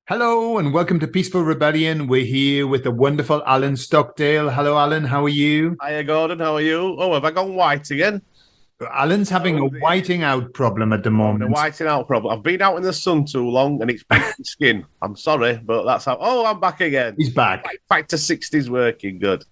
Hello and welcome to Peaceful Rebellion. We're here with the wonderful Alan Stockdale. Hello, Alan. How are you? Hiya, Gordon. How are you? Oh, have I gone white again? Alan's having a Oh, whiting out problem at the I'm having a moment. whiting out problem. I've been out in the sun too long and it's bleached my skin. I'm sorry, but that's how. Oh, I'm back again. He's back. Back to 60s working. Good.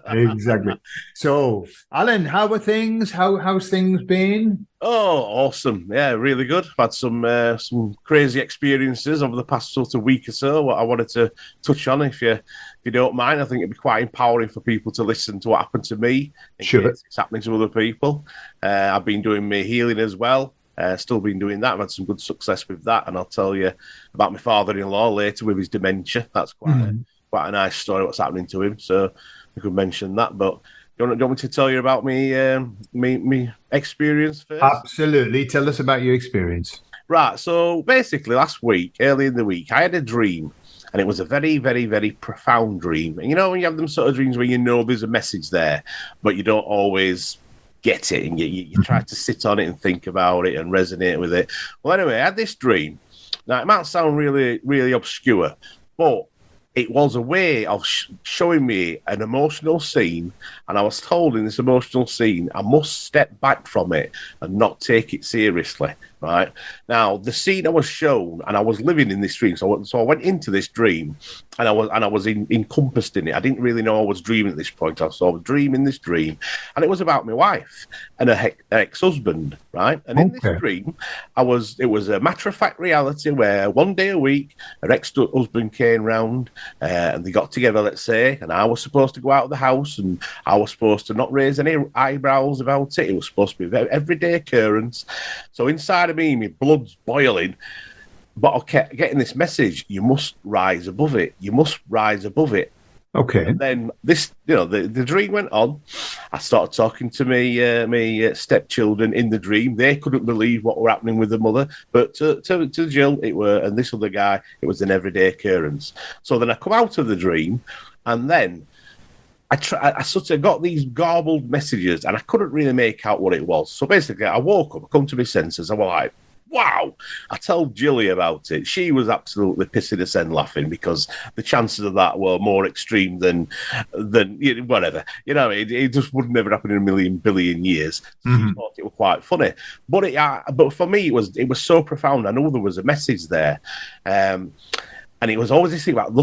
Exactly. So, Alan, how are things? How's things been? Oh, awesome. Yeah, really good. I've had some crazy experiences over the past sort of week or so. What I wanted to touch on, if you don't mind, I think it'd be quite empowering for people to listen to what happened to me in Sure. case it's happening to other people. I've been doing my healing as well. Still been doing that. I've had some good success with that, and I'll tell you about my father-in-law later with his dementia. That's Mhm. quite a nice story. What's happening to him? So we could mention that. But do you want me to tell you about me experience first? Absolutely. Tell us about your experience. Right. So basically, last week, early in the week, I had a dream, and it was a very, very, very profound dream. And you know, when you have them sort of dreams where you know there's a message there, but you don't always get it, and you try Mhm. to sit on it and think about it and resonate with it. Well, anyway, I had this dream. Now, it might sound really, really obscure, but it was a way of showing me an emotional scene, and I was told in this emotional scene I must step back from it and not take it seriously. Right now, the scene I was shown, and I was living in this dream. So I went into this dream, and I was encompassed in it. I didn't really know I was dreaming at this point. So I was dreaming this dream, and it was about my wife and her ex-husband. Right, and in this Okay. dream, it was a matter of fact reality where one day a week her ex-husband came round, and they got together, let's say, and I was supposed to go out of the house, and I was supposed to not raise any eyebrows about it. It was supposed to be an everyday occurrence. So inside of me, my blood's boiling, but I kept getting this message: you must rise above it. You must rise above it. Okay. And then the dream went on. I started talking to me stepchildren in the dream. They couldn't believe what were happening with the mother, but to Jill, and this other guy, it was an everyday occurrence. So then I come out of the dream, and then I sort of got these garbled messages, and I couldn't really make out what it was. So basically, I woke up, I come to my senses, I was like, wow. I told Jilly about it. She was absolutely pissing us and laughing because the chances of that were more extreme than whatever. It just would never happen in a million billion years. She Mhm. thought it was quite funny, but for me, it was so profound. I know there was a message there. And it was always this thing about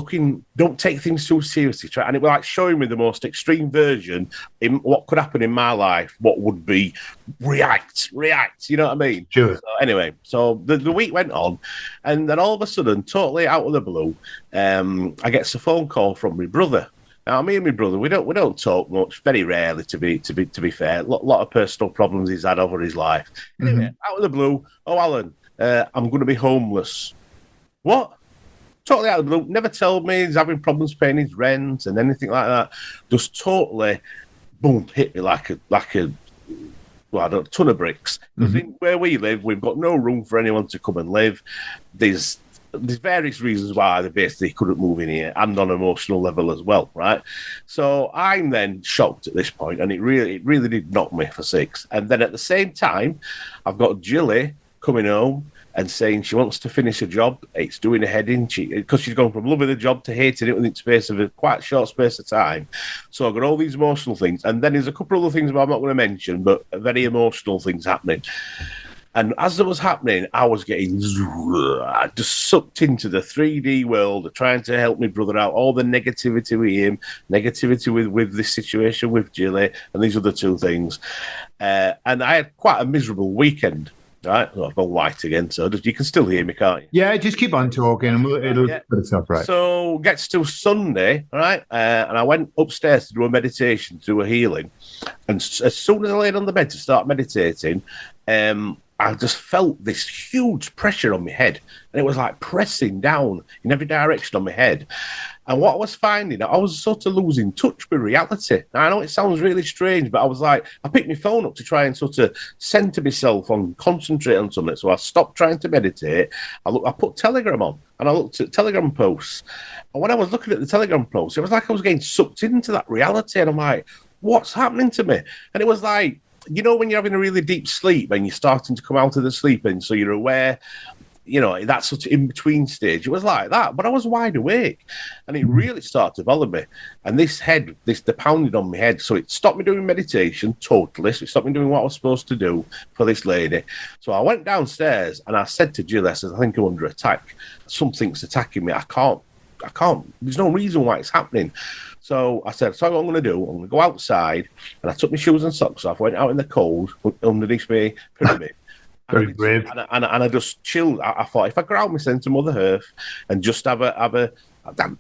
don't take things too seriously. And it was like showing me the most extreme version in what could happen in my life, what would be react. You know what I mean? Sure. So anyway, so the week went on, and then all of a sudden, totally out of the blue, I get a phone call from my brother. Now, me and my brother, we don't talk much, very rarely, to be fair. A lot of personal problems he's had over his life. Anyway, Mhm. out of the blue, oh Alan, I'm going to be homeless. What? Totally out of the blue. Never told me he's having problems paying his rent and anything like that. Just totally, boom, hit me like a well, I don't know, ton of bricks. Because Mhm. in where we live, we've got no room for anyone to come and live. There's various reasons why they basically couldn't move in here, and on an emotional level as well, right? So I'm then shocked at this point, and it really did knock me for six. And then at the same time, I've got Jilly coming home and saying she wants to finish a job. It's doing a head in because she's gone from loving the job to hating it within space of a quite short space of time. So I've got all these emotional things, and then there's a couple of other things I'm not going to mention, but very emotional things happening. And as it was happening, I was getting just sucked into the 3D world, trying to help my brother out. All the negativity with him, negativity with this situation with Jilly, and these other two things. And I had quite a miserable weekend. Right, well, I've gone white again, so you can still hear me, can't you? Yeah, just keep on talking and it'll Yeah. put itself right. So gets to Sunday, right? And I went upstairs to do a meditation, to do a healing. And as soon as I laid on the bed to start meditating, I just felt this huge pressure on my head, and it was like pressing down in every direction on my head. And what I was finding, I was sort of losing touch with reality. Now, I know it sounds really strange, but I picked my phone up to try and sort of center myself on, concentrate on something. So I stopped trying to meditate. I put Telegram on, and I looked at Telegram posts. And when I was looking at the Telegram posts, it was like I was getting sucked into that reality. And I'm like, what's happening to me? And it was like, when you're having a really deep sleep and you're starting to come out of the sleep, and so you're aware that sort of in-between stage. It was like that, but I was wide awake, and it really started to bother me. And the pounding on my head, so it stopped me doing meditation totally. So it stopped me doing what I was supposed to do for this lady. So I went downstairs, and I said to Jill, I said, I think I'm under attack. Something's attacking me. I can't. There's no reason why it's happening. So I said, so what I'm going to do, I'm going to go outside, and I took my shoes and socks off, went out in the cold underneath my pyramid. Very brave. And I just chilled. I thought if I ground myself to Mother Earth and just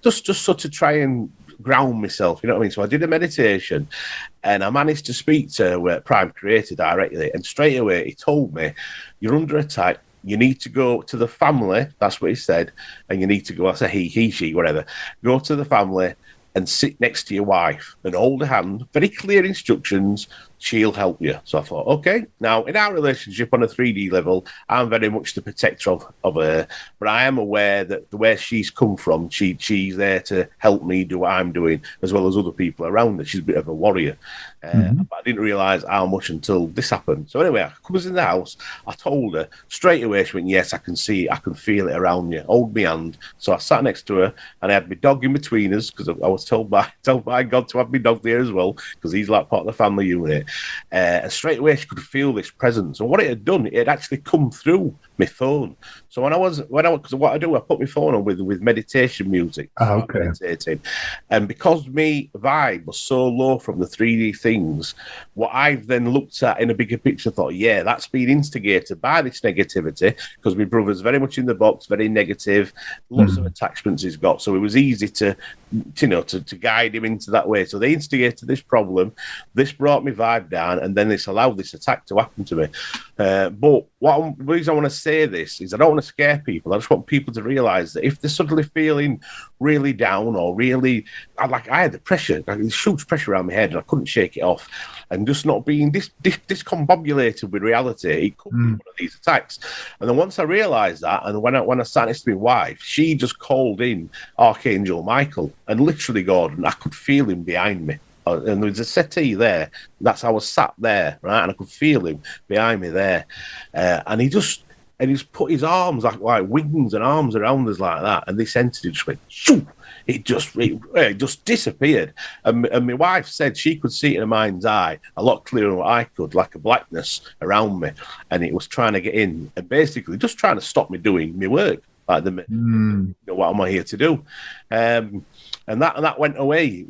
just sort of try and ground myself, you know what I mean? So I did a meditation, and I managed to speak to Prime Creator directly, and straight away he told me, you're under attack. You need to go to the family. That's what he said. And you need to go, I said he, she, whatever. Go to the family and sit next to your wife and hold her hand. Very clear instructions. She'll help you. So I thought, okay. Now, in our relationship on a 3D level, I'm very much the protector of her, but I am aware that the where she's come from, she's there to help me do what I'm doing, as well as other people around her. She's a bit of a warrior. But I didn't realise how much until this happened. So anyway, I was in the house. I told her straight away. She went, yes, I can see it. I can feel it around you. Hold me hand. So I sat next to her, and I had my dog in between us, because I was told by God to have my dog there as well, because he's like part of the family unit. And straight away she could feel this presence, and what it had done, it had actually come through my phone. So because what I do, I put my phone on with meditation music. Okay. Meditating. And because my vibe was so low from the 3D things, what I've then looked at in a bigger picture, thought, yeah, that's been instigated by this negativity, because my brother's very much in the box, very negative, lots of attachments he's got. So it was easy to guide him into that way. So they instigated this problem. This brought my vibe down, and then this allowed this attack to happen to me. But the reason I want to say this is I don't want to scare people. I just want people to realise that if they're suddenly feeling really down or really, I had the pressure, this huge pressure around my head, and I couldn't shake it off, and just not being discombobulated with reality, it could be one of these attacks. And then once I realised that, and when I sat next to my wife, she just called in Archangel Michael, and literally, Gordon, I could feel him behind me. And there was a settee there. That's how I was sat there, right? And I could feel him behind me there. And he's put his arms like wings and arms around us like that. And this entity just went, shoo! It just disappeared. And my wife said she could see it in her mind's eye a lot clearer than what I could, like a blackness around me. And it was trying to get in and basically just trying to stop me doing my work, like what am I here to do? And that went away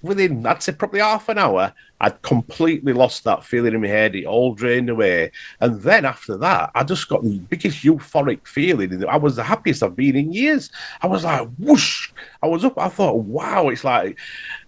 within, I'd say, probably half an hour. I'd completely lost that feeling in my head. It all drained away. And then after that, I just got the biggest euphoric feeling. I was the happiest I've been in years. I was like, whoosh. I was up. I thought, wow. It's like,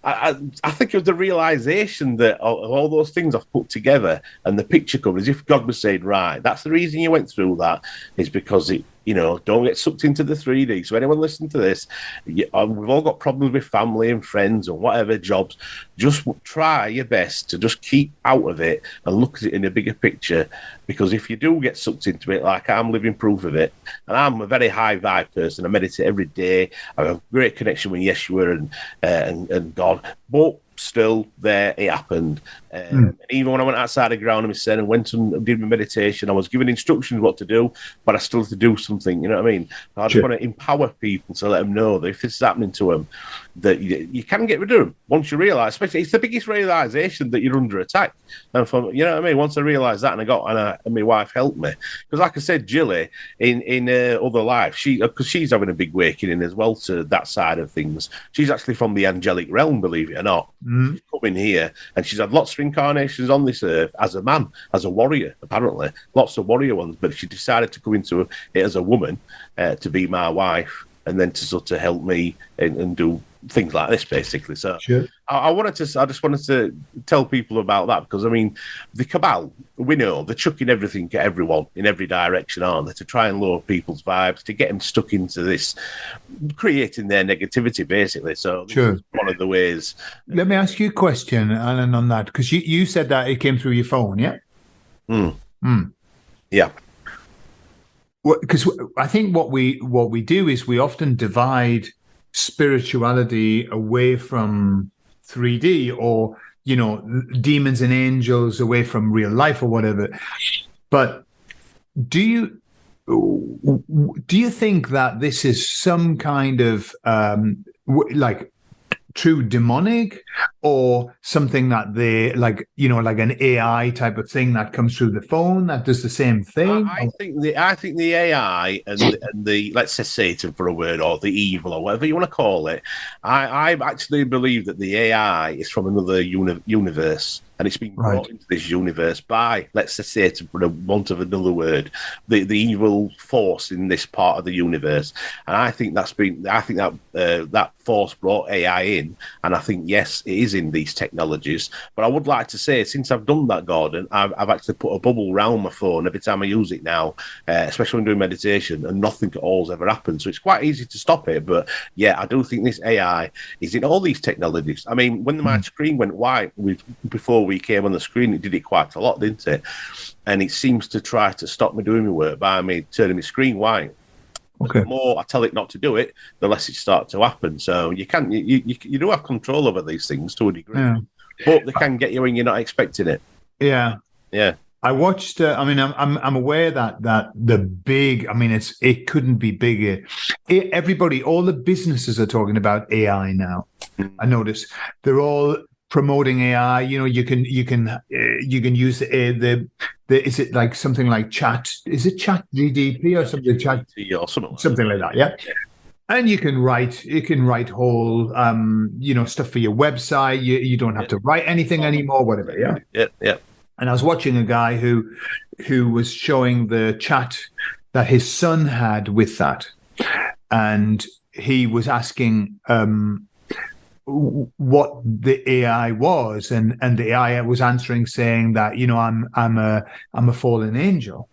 I think it was the realization that all those things I've put together and the picture covered, as if God was saying, right, that's the reason you went through that, is because don't get sucked into the 3D. So anyone listening to this, we've all got problems with family and friends and whatever jobs. Just try your best to just keep out of it and look at it in a bigger picture, because if you do get sucked into it, like I'm living proof of it, and I'm a very high vibe person, I meditate every day, I have a great connection with Yeshua and God, but still there it happened. And even when I went outside the ground and went and did my meditation, I was given instructions what to do, but I still had to do something, you know what I mean? I just want to empower people to let them know that if this is happening to them, that you can get rid of them once you realise, especially it's the biggest realisation that you're under attack. And you know what I mean? Once I realised that, and my wife helped me, because like I said, Jilly in other life, because she's having a big awakening as well to that side of things. She's actually from the angelic realm, believe it or not. She's come in here, and she's had lots of incarnations on this earth as a man, as a warrior, apparently. Lots of warrior ones, but she decided to come into it as a woman to be my wife, and then to sort of help me and do things like this, basically. So sure. I just wanted to tell people about that, because I mean, the cabal, we know they're chucking everything at everyone in every direction, aren't they, to try and lower people's vibes, to get them stuck into this, creating their negativity, basically. So this is one of the ways. Let me ask you a question, Alan, on that, because you said that it came through your phone, yeah? Yeah. Because I think what we do is we often divide spirituality away from 3D, or demons and angels away from real life or whatever. But do do you think that this is some kind of like true demonic, or something that they like, like an AI type of thing that comes through the phone that does the same thing? I think the AI and the let's say Satan for a word, or the evil, or whatever you want to call it. I actually believe that the AI is from another universe, and it's been brought into this universe by, let's say Satan for the want of another word, the evil force in this part of the universe. And I think that force brought AI in, and I think yes, it is in these technologies. But I would like to say, since I've done that, Gordon, I've actually put a bubble around my phone every time I use it now, especially when doing meditation, and nothing at all has ever happened. So it's quite easy to stop it. But yeah, I do think this AI is in all these technologies. I mean, when my screen went white before we came on the screen, it did it quite a lot, didn't it? And it seems to try to stop me doing my work by me turning my screen white. Okay. The more I tell it not to do it, the less it starts to happen. So you do have control over these things to a degree, but they can get you when you're not expecting it. Yeah. I watched. I mean, I'm aware that the big. I mean, it couldn't be bigger. All the businesses are talking about AI now. I notice they're all promoting AI. You can use the is it like something like chat? Is it chat GDP or something? Chat or something like that. Yeah. And you can write whole stuff for your website. You don't have to write anything anymore. Whatever. Yeah. And I was watching a guy who was showing the chat that his son had with that, and he was asking what the AI was, and the AI was answering, saying that I'm a fallen angel.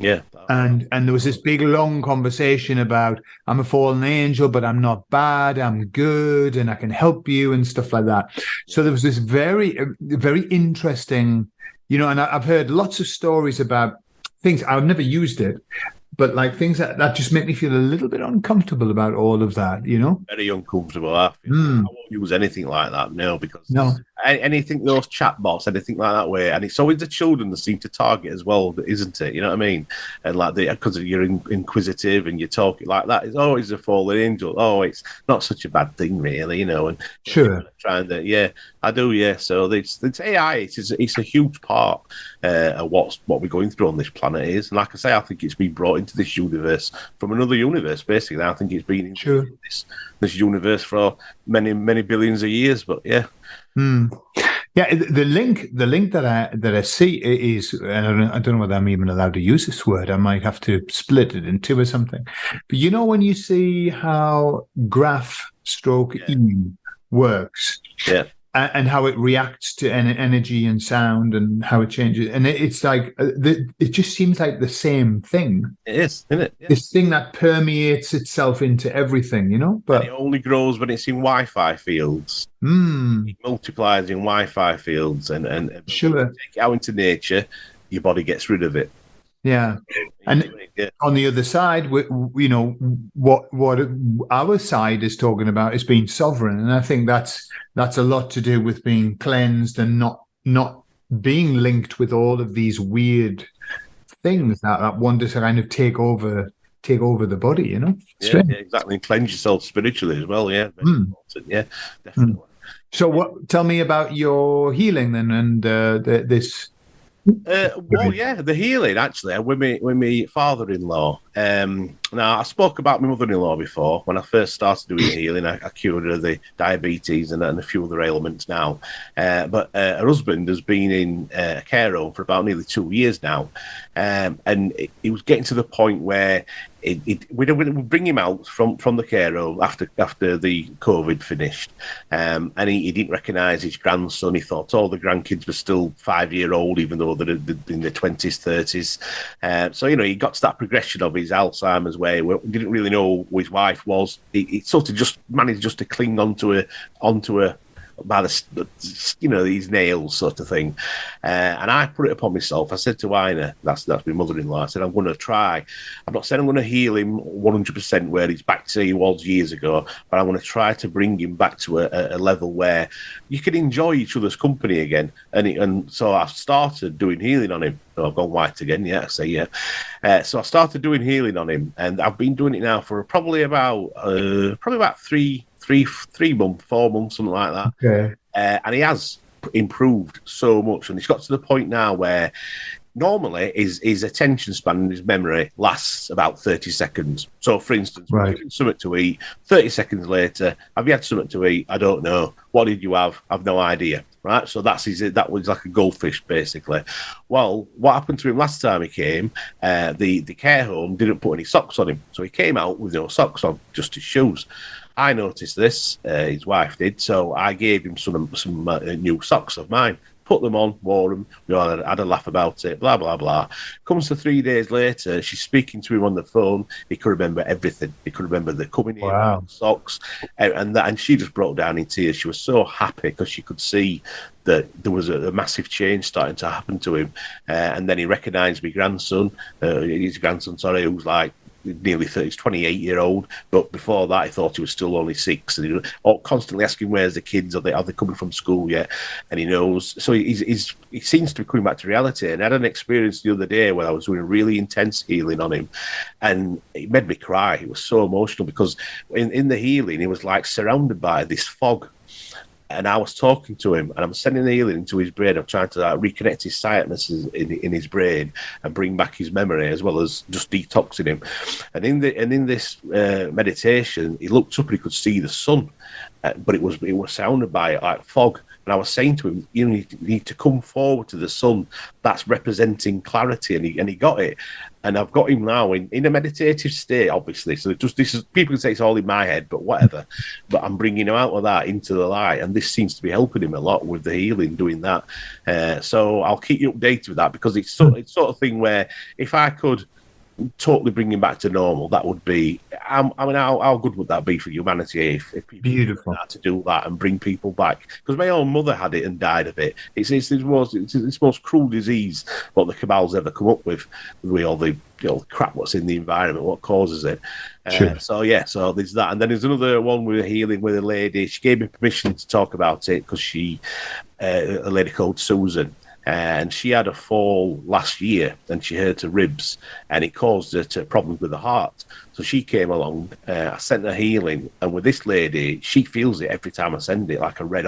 Yeah. And there was this big long conversation about, I'm a fallen angel, but I'm not bad, I'm good, and I can help you and stuff like that. So there was this very, very interesting, and I've heard lots of stories about things. I've never used it, but like things that just make me feel a little bit uncomfortable about all of that, Very uncomfortable. I won't use anything like that, because anything, those chatbots, anything like that way, and it's always the children that seem to target as well, isn't it? You know what I mean? And like because you're inquisitive and you talk like that, it's always a fallen angel. Oh, it's not such a bad thing, really, And sure, trying to, I do, yeah. So it's AI. It's a huge part of what we're going through on this planet is, and like I say, I think it's been brought into this universe from another universe. Basically, I think it's been in this universe for many, many billions of years. But yeah. Yeah, the link that I see is, and I don't know whether I'm even allowed to use this word. I might have to split it in two or something. But when you see how graph/E works, and how it reacts to energy and sound, and how it changes, and it's like it just seems like the same thing. It is, isn't it? Yeah. This thing that permeates itself into everything, But and it only grows when it's in Wi-Fi fields. It multiplies in Wi-Fi fields, and sure. When you take it out into nature, your body gets rid of it. Yeah, and on the other side, what our side is talking about is being sovereign, and I think that's a lot to do with being cleansed and not being linked with all of these weird things that want to kind of take over the body. Yeah, exactly. And cleanse yourself spiritually as well. Yeah, very important. Yeah, definitely. So, tell me about your healing then, and this. The healing actually with my father-in-law. Now I spoke about my mother-in-law before. When I first started doing healing, I cured her of the diabetes and a few other ailments now. But her husband has been in a care home for about nearly 2 years now, and it was getting to the point where we'd bring him out from the care home after the COVID finished, and he didn't recognise his grandson. He thought all the grandkids were still 5-year-old, even though they're in their 20s, 30s. So he got to that progression of his Alzheimer's where he didn't really know who his wife was. He sort of just managed to cling onto her by these nails sort of thing. And I put it upon myself. I said to Ina, that's my mother-in-law, I said, I'm going to try. I'm not saying I'm going to heal him 100% where he's back to he was years ago, but I'm going to try to bring him back to a level where you can enjoy each other's company again. And so I started doing healing on him. Oh, I've gone white again. Yeah, I say yeah. So I started doing healing on him, and I've been doing it now for probably about 3 months, 4 months, something like that. Okay. And he has improved so much, and he's got to the point now where normally his attention span and his memory lasts about 30 seconds. So, for instance, Right. give him something to eat, 30 seconds later, have you had something to eat? I don't know. What did you have? I've no idea. Right, so that was like a goldfish, basically. Well, what happened to him last time he came? The care home didn't put any socks on him, so he came out with no socks on, just his shoes. I noticed this, his wife did, so I gave him some new socks of mine. Put them on, wore them. We all had a laugh about it. Blah blah blah. Comes to 3 days later, she's speaking to him on the phone. He could remember everything. He could remember the coming in, Wow. socks, and she just broke down in tears. She was so happy because she could see that there was a massive change starting to happen to him. And then he recognised my grandson, his grandson, sorry, who was like nearly 30, he's 28-year-old, but before that he thought he was still only 6, and he was constantly asking where's the kids, are they coming from school yet? And he knows, so he seems to be coming back to reality. And I had an experience the other day where I was doing really intense healing on him, and it made me cry. It was so emotional because in the healing he was like surrounded by this fog. And I was talking to him, and I'm sending the healing into his brain. I'm trying to reconnect his synapses in his brain and bring back his memory, as well as just detoxing him. And in this meditation, he looked up and he could see the sun, but it was surrounded by like fog. And I was saying to him, you need to come forward to the sun. That's representing clarity, and he got it. And I've got him now in a meditative state, obviously. So this is, people can say it's all in my head, but whatever. But I'm bringing him out of that into the light, and this seems to be helping him a lot with the healing, doing that. So I'll keep you updated with that, because it's sort of thing where if I could totally bring him back to normal, that would be, I mean, how good would that be for humanity if people Beautiful had to do that and bring people back? Because my own mother had it and died of it. It's the most cruel disease what the cabal's ever come up with all the crap what's in the environment, what causes it. Sure. So there's that, and then there's another one with healing with a lady. She gave me permission to talk about it because a lady called Susan. And she had a fall last year, and she hurt her ribs, and it caused her to problems with the heart. So she came along. I sent her healing, and with this lady, she feels it every time I send it, like a red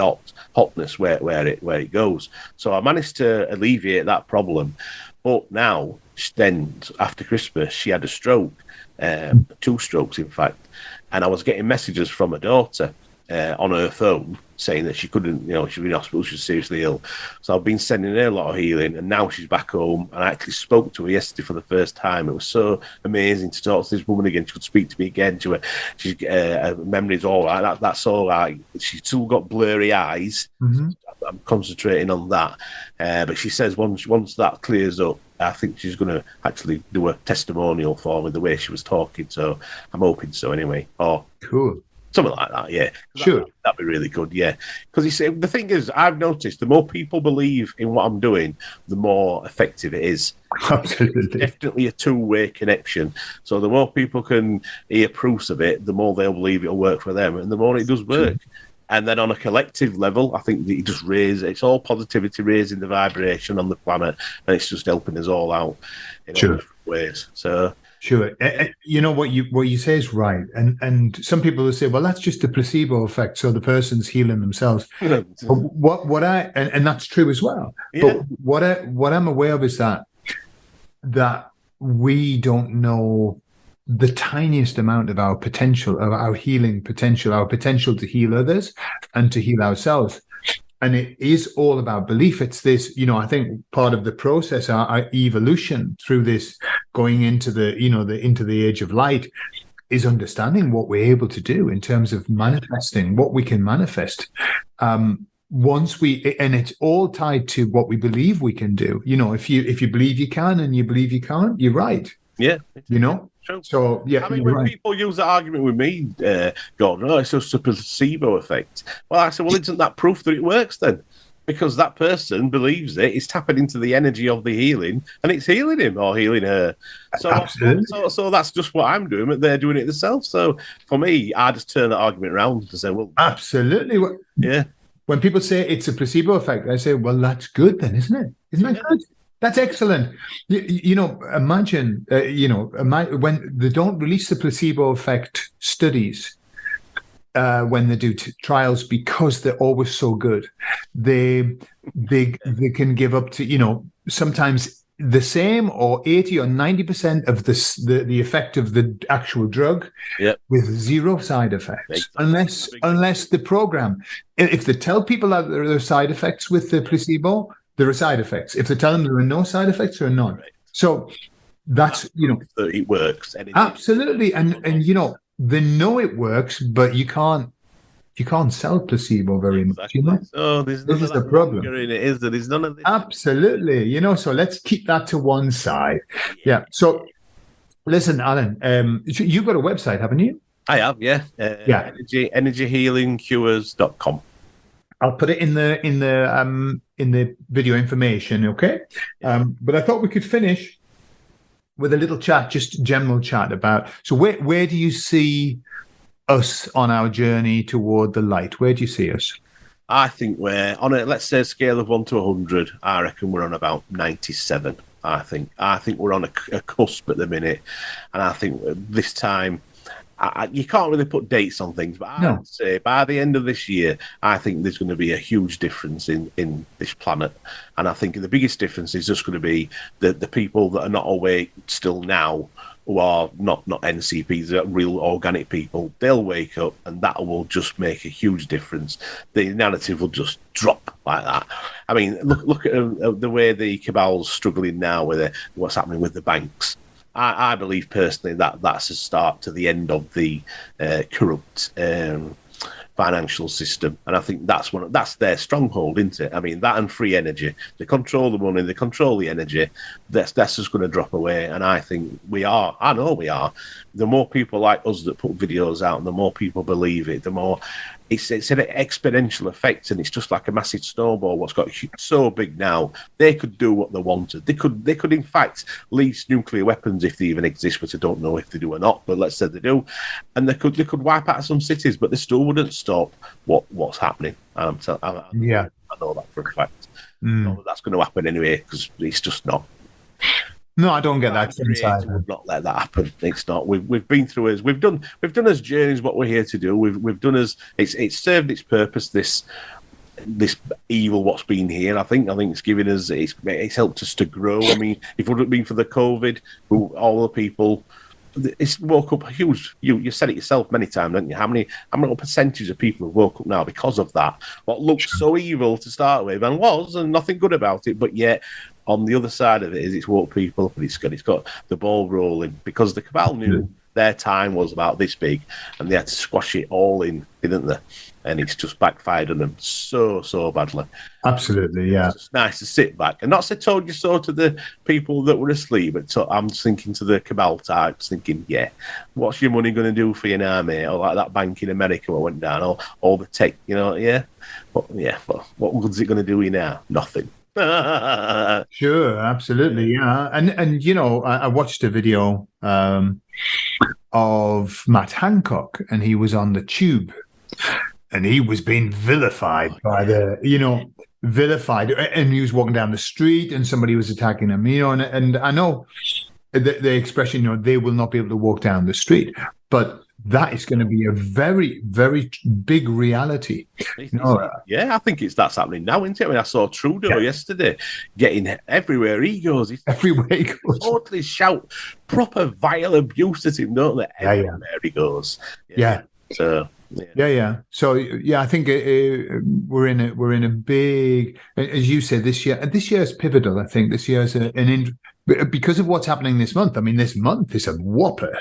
hotness where it goes. So I managed to alleviate that problem. But now, then after Christmas, she had a stroke, 2 strokes in fact, and I was getting messages from her daughter on her phone saying that she couldn't, she'd been in hospital, she was seriously ill. So I've been sending her a lot of healing, and now she's back home. And I actually spoke to her yesterday for the first time. It was so amazing to talk to this woman again. She could speak to me again. Her memory's all right. That's all right. She's still got blurry eyes. Mm-hmm. I'm concentrating on that. But she says once that clears up, I think she's going to actually do a testimonial for me the way she was talking. So I'm hoping so anyway. Or Cool. something like that, yeah. Sure. That'd be really good, yeah. Because you see, the thing is, I've noticed the more people believe in what I'm doing, the more effective it is. Absolutely. It's definitely a two-way connection. So the more people can hear proofs of it, the more they'll believe it'll work for them, and the more it does work. Sure. And then on a collective level, I think that it just it's all positivity, raising the vibration on the planet, and it's just helping us all out in all different ways. So. Sure. What you say is right. And some people will say, well, that's just the placebo effect. So the person's healing themselves. And that's true as well. Yeah. But what I'm aware of is that we don't know the tiniest amount of our potential, of our healing potential, our potential to heal others and to heal ourselves. And it is all about belief. It's this, I think part of the process, our evolution through this going into into the age of light, is understanding what we're able to do in terms of manifesting what we can manifest. And it's all tied to what we believe we can do. If you believe you can and you believe you can't, you're right. Yeah. True. So yeah, I mean, you're when right. people use that argument with me, Gordon, oh, it's just a placebo effect. Well, I said, well, isn't that proof that it works then? Because that person believes it, is tapping into the energy of the healing, and it's healing him or healing her. So, Absolutely. so that's just what I'm doing, but they're doing it themselves. So for me, I just turn that argument around and say, well, Absolutely. yeah, When people say it's a placebo effect, I say, well, that's good then, isn't it? Isn't that good? That's excellent. Imagine, when they don't release the placebo effect studies when they do trials because they're always so good. They can give up to, sometimes the same or 80 or 90% of the effect of the actual drug with zero side effects. Unless the program, if they tell people that there are side effects with the placebo, there are side effects. If they tell them there are no side effects, there are none. Right. So that's that it works. Absolutely. And they know it works, but you can't sell placebo very much. Oh, this is the problem. In it, is that there's none of this. Absolutely. So let's keep that to one side. Yeah. So listen, Alan, you've got a website, haven't you? I have, yeah. Energyhealingcures.com. I'll put it in the video information, okay? But I thought we could finish with a little chat, just general chat about. So where do you see us on our journey toward the light? Where do you see us? I think we're on a, let's say, a scale of 1 to 100. I reckon we're on about 97. I think we're on a cusp at the minute, and I think this time. You can't really put dates on things, but I would say by the end of this year, I think there's going to be a huge difference in this planet. And I think the biggest difference is just going to be the people that are not awake still now, who are not NCPs, they're real organic people. They'll wake up, and that will just make a huge difference. The narrative will just drop like that. I mean, look at the way the cabal's struggling now with what's happening with the banks. I believe personally that that's a start to the end of the corrupt financial system, and I think that's their stronghold, isn't it? I mean, that and free energy. They control the money, they control the energy. That's just going to drop away, and I think we are. I know we are. The more people like us that put videos out, and the more people believe it, the more. It's an exponential effect, and it's just like a massive snowball. What's got so big now, they could do what they wanted. They could in fact lease nuclear weapons if they even exist, which I don't know if they do or not. But let's say they do, and they could wipe out some cities, but they still wouldn't stop what's happening. I know that for a fact. That's going to happen anyway because it's just not. No, I don't get that. Would not let that happen. It's not. We've been through as we've done as journeys what we're here to do. We've done as it's served its purpose. This evil what's been here. I think it's given us. It's helped us to grow. I mean, if it wouldn't have been for the COVID, all the people. It's woke up huge. You said it yourself many times, didn't you? How many percentage of people have woke up now because of that? What looked so evil to start with and nothing good about it, but yet on the other side of it is it's woke people up and it's got the ball rolling because the cabal knew their time was about this big and they had to squash it all in, didn't they? And it's just backfired on them so badly. Absolutely, yeah. It's just nice to sit back and not say told you so to the people that were asleep, but I'm thinking to the cabal types, thinking, yeah, what's your money going to do for you now, mate? Or like that bank in America what went down, or all the tech, yeah. But what good's it going to do you now? Nothing. Sure, absolutely, yeah. And I watched a video of Matt Hancock, and he was on the tube. And he was being vilified by vilified. And he was walking down the street and somebody was attacking him, and I know the expression, they will not be able to walk down the street. But that is going to be a very, very big reality. I think that's happening now, isn't it? I mean, I saw Trudeau yesterday getting everywhere he goes. Everywhere he goes. Totally shout proper vile abuse at him, don't they? Everywhere he goes. Yeah. So... Yeah. So I think we're in a big, as you said, this year. And this year is pivotal. I think this year is because of what's happening this month. I mean, this month is a whopper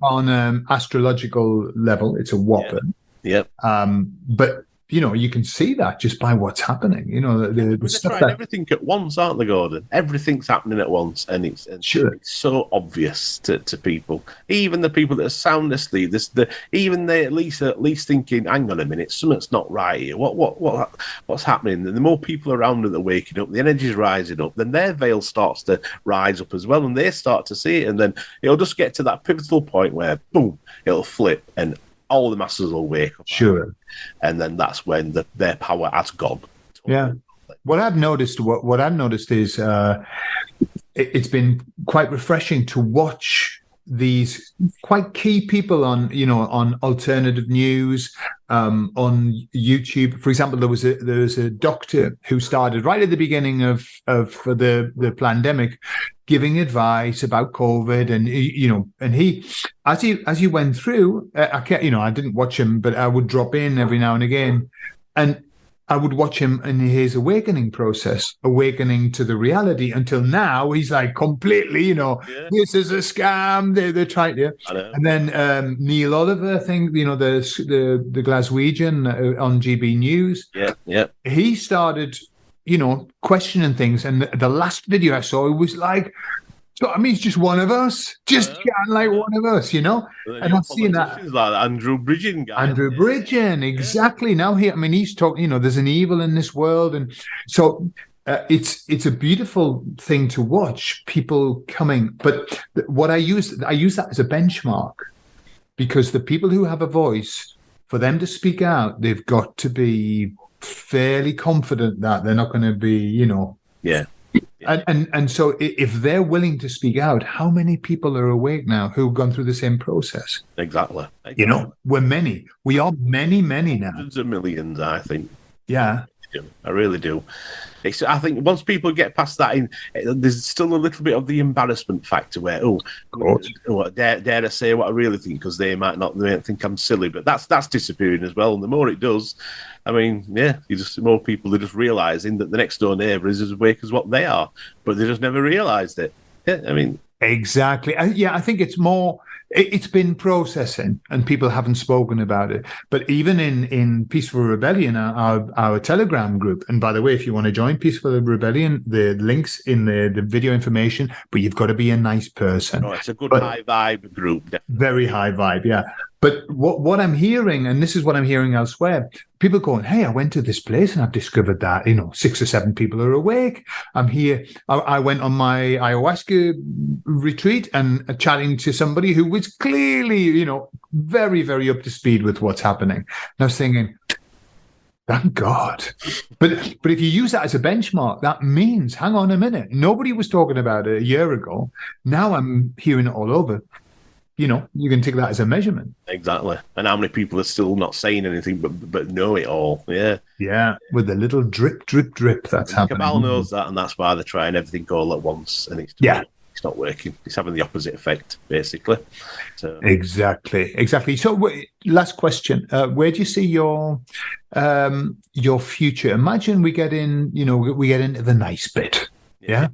on astrological level. It's a whopper. Yep. But you can see that just by what's happening. The They're stuff trying that everything at once, aren't they, Gordon? Everything's happening at once, and it's sure, so obvious to people. Even the people that are sound asleep, even they at least thinking, hang on a minute, something's not right here. What's happening? And the more people around them that are waking up, the energy's rising up, then their veil starts to rise up as well, and they start to see it, and then it'll just get to that pivotal point where boom, it'll flip, and all the masses will wake up. sure. And then that's when their power has gone. Yeah. What I've noticed is it's been quite refreshing to watch these quite key people on alternative news, on YouTube. For example, there was a doctor who started right at the beginning of the pandemic, giving advice about COVID, and he as he went through, I didn't watch him, but I would drop in every now and again, and I would watch him in his awakening process, awakening to the reality, until now he's like completely, this is a scam. They're trying to. And then Neil Oliver, I think, the Glaswegian on GB News. Yeah. He started, questioning things. And the last video I saw, it was like, so, he's just one of us, like one of us, And I've seen that. Like Andrew Bridgen guy. Andrew Bridgen, exactly. Now he's talking, there's an evil in this world. And so it's a beautiful thing to watch people coming. But what I use that as a benchmark, because the people who have a voice, for them to speak out, they've got to be fairly confident that they're not going to be, Yeah. And so if they're willing to speak out, how many people are awake now who've gone through the same process? Exactly. We're many. We are many now. Hundreds of millions, I think. Yeah. I really do. I think once people get past that, there's still a little bit of the embarrassment factor where, dare I say what I really think, because they might think I'm silly, but that's disappearing as well. And the more it does, more people are just realising that the next door neighbour is as awake as what they are, but they just never realised it. Yeah, exactly. I think it's more. It's been processing, and people haven't spoken about it. But even in Peaceful Rebellion, our Telegram group, and by the way, if you want to join Peaceful Rebellion, the link's in the video information, but you've got to be a nice person. Oh, it's a good high vibe group. Definitely. Very high vibe, yeah. But what I'm hearing, and this is what I'm hearing elsewhere, people going, hey, I went to this place and I've discovered that, 6 or 7 people are awake. I'm here. I went on my ayahuasca retreat and chatting to somebody who was clearly, very, very up to speed with what's happening. And I was thinking, thank God. But if you use that as a benchmark, that means, hang on a minute, nobody was talking about it a year ago. Now I'm hearing it all over. You can take that as a measurement. Exactly. And how many people are still not saying anything but know it all. Yeah. Yeah. With a little drip that's happening. Cabal knows that, and that's why they're trying everything all at once. And it's not working. It's having the opposite effect, basically. So Exactly. So last question. Where do you see your future? Imagine we get into the nice bit. Yeah.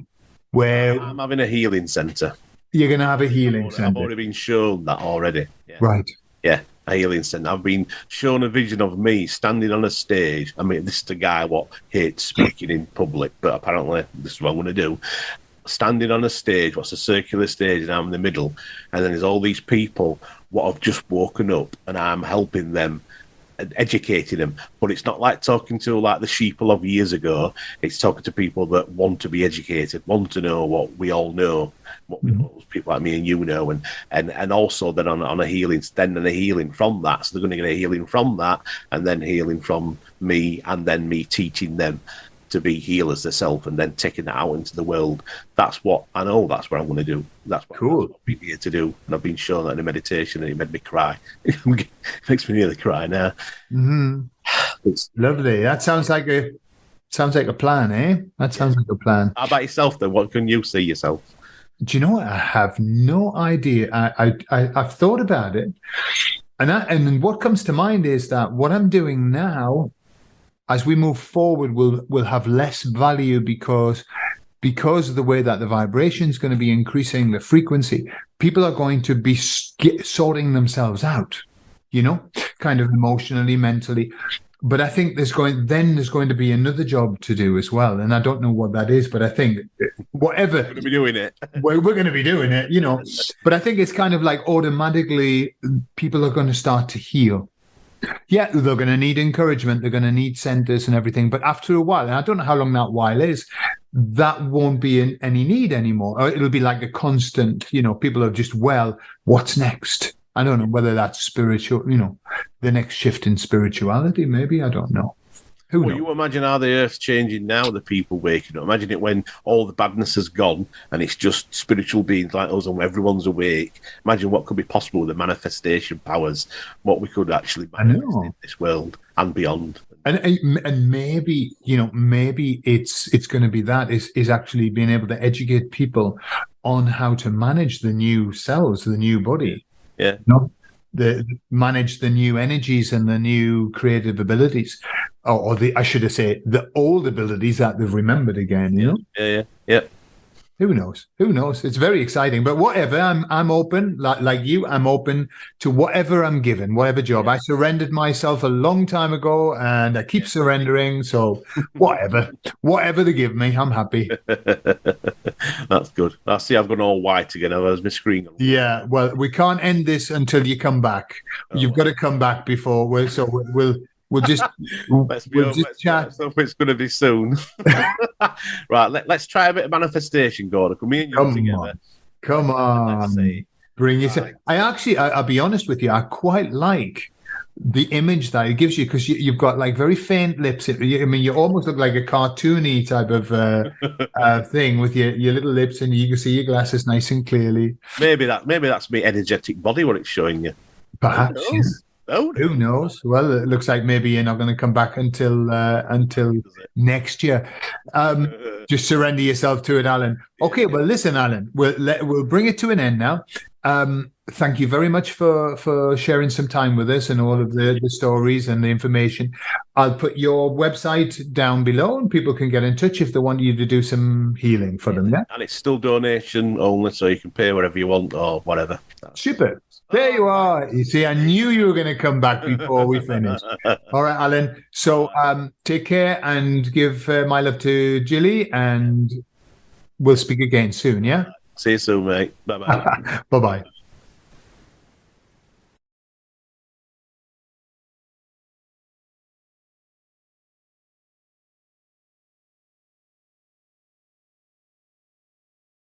Where I'm having a healing centre. You're going to have a healing centre. I've already been shown that already. Yeah. Right. Yeah, a healing centre. I've been shown a vision of me standing on a stage. This is the guy what hates speaking in public, but apparently this is what I'm going to do. Standing on a stage, what's a circular stage, and I'm in the middle, and then there's all these people what have just woken up, and I'm helping them, educating them. But it's not like talking to like the sheeple of years ago. It's talking to people that want to be educated, want to know what we all know, what people like me and you know, and also then on a healing, then a healing from that. So they're going to get a healing from that, and then healing from me, and then me teaching them to be healers themselves, and then taking that out into the world. That's what I know. That's what I'm going to do. That's what cool. That's what I've been here to do. And I've been shown that in a meditation, and it made me cry. It makes me nearly cry now. Mm-hmm. It's lovely. That sounds like a plan, eh? That sounds like a plan. How about yourself, then? What can you see yourself? Do you know what? I have no idea. I've thought about it, and what comes to mind is that what I'm doing now, as we move forward, will have less value because of the way that the vibration is going to be increasing, the frequency. People are going to be sorting themselves out, kind of emotionally, mentally. But I think there's going to be another job to do as well, and I don't know what that is. But I think whatever We're going to be doing it. we're going to be doing it, But I think it's kind of like automatically people are going to start to heal. Yeah, they're going to need encouragement. They're going to need centers and everything. But after a while, and I don't know how long that while is, that won't be in any need anymore. Or it'll be like a constant. People are just, well, what's next? I don't know whether that's spiritual, the next shift in spirituality, maybe. I don't know. Who knows? You imagine how the earth's changing now, the people waking up. Imagine it when all the badness has gone and it's just spiritual beings like us and everyone's awake. Imagine what could be possible with the manifestation powers, what we could actually manifest in this world and beyond. And maybe, maybe it's going to be that is actually being able to educate people on how to manage the new cells, the new body. Yeah. Manage the new energies and the new creative abilities, or I should say, the old abilities that they've remembered again. Yeah. Who knows? It's very exciting. But whatever, I'm open. Like you, I'm open to whatever I'm given, whatever job. I surrendered myself a long time ago, and I keep surrendering. So whatever they give me, I'm happy. That's good. I see. I've gone all white again. I was my screen. Yeah. Well, we can't end this until you come back. You've got to come back before we'll just chat. So it's going to be soon. Right, let's try a bit of manifestation, Gordon. Come in, together. Come on, bring it. I'll be honest with you. I quite like the image that it gives you because you've got like very faint lips. You almost look like a cartoony type of thing with your little lips, and you can see your glasses nice and clearly. Maybe that's my energetic body what it's showing you. Perhaps. Who knows? Well, it looks like maybe you're not going to come back until next year. Just surrender yourself to it, Alan. Okay, well, listen, Alan, we'll bring it to an end now. Thank you very much for sharing some time with us and all of the stories and the information. I'll put your website down below, and people can get in touch if they want you to do some healing for them. Yeah, and it's still donation only, so you can pay whatever you want or whatever. Super. There you are. You see, I knew you were going to come back before we finished. All right, Alan. So take care and give my love to Jilly, and we'll speak again soon, yeah? See you soon, mate. Bye-bye. Bye-bye.